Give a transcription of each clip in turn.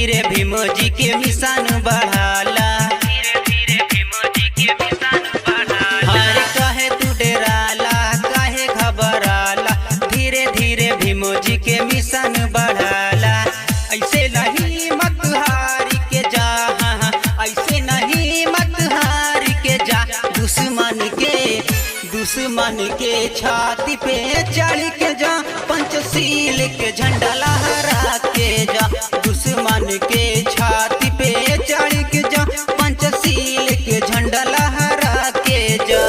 धीरे भीम जी के मिशन बढ़ाला। हर कहे तू डराला काहे घबराला, धीरे धीरे भीम जी के मिशन बढ़ाला। ऐसे नहीं मत हार के जा, ऐसे नहीं मत हार के जा। दुश्मन के छाती पे चढ़ के जा, पंचशील के झंडा लहरा के जा। दुश्मन के छाती पे चढ़ के जा, पंचशील के झंडा लहरा के जा।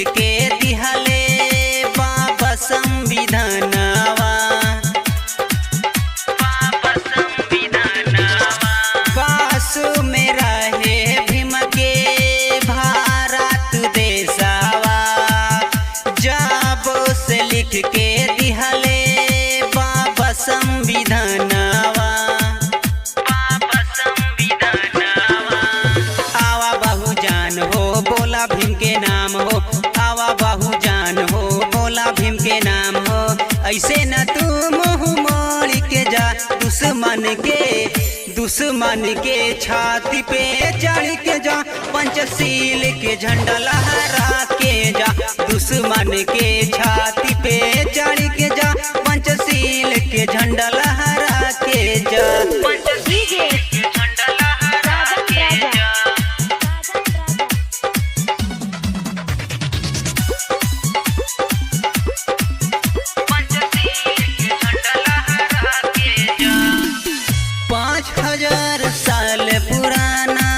के दिहले बाबा संविधानवा, पास में रहे भीम के भारत देशवा। जब से लिख के दिहले बाबा संविधानवा, आवा बहु जान हो बोला भीम के नाम हो, आवा बहु जान हो बोला भीम के नाम हो। ऐसे न तू मुँह मोड़ के जा, दुश्मन के छाती पे चढ़ के जा, पंचशील के झंडा लहरा के जा। दुश्मन के छाती पे चढ़ के जा, पंचशील के झंडा लहरा के जा। साल पुराना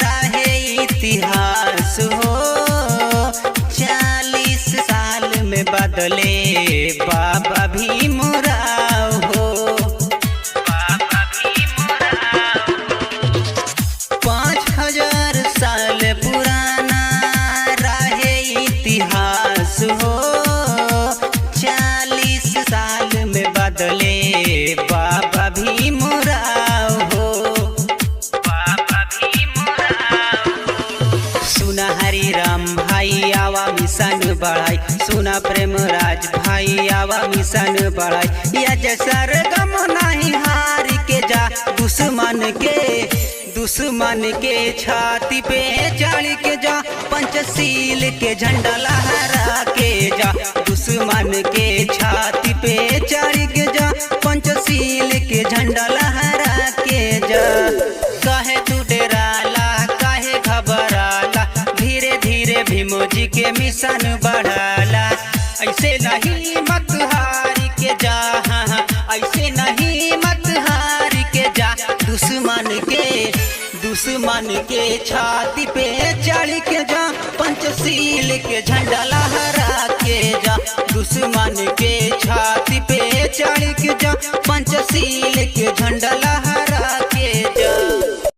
रहे इतिहास हो, 40 साल में बदले बाबा भीमराव हो। 5000 साल पुराना रहे इतिहास हो, 40 साल में बदले बाबा भीमराव हो। हरि राम भाई आवा मिशन बढ़ाई, सुना प्रेम राज भाई आवा मिशन बढ़ाई। या जसर गम नहीं हार के जा, दुश्मन के छाती पे चढ़ के जा, पंचशील के झंडा लहरा के जा। दुश्मन के छाती पे चढ़ के जा, पंचशील के झंडा लहरा के जा। कहे तू डराला काहे घबराला, धीरे धीरे भीम जी के मिशन बढ़ाला। ऐसे नहीं मत हार के जा, ऐसे नहीं मत हार के जा। दुश्मन के छाती पे चढ़ के जा, पंचशील के झंडा लहरा के जा। दुश्मन के छाती पे चढ़ के जा, पंचशील के झंडा लहरा के जा।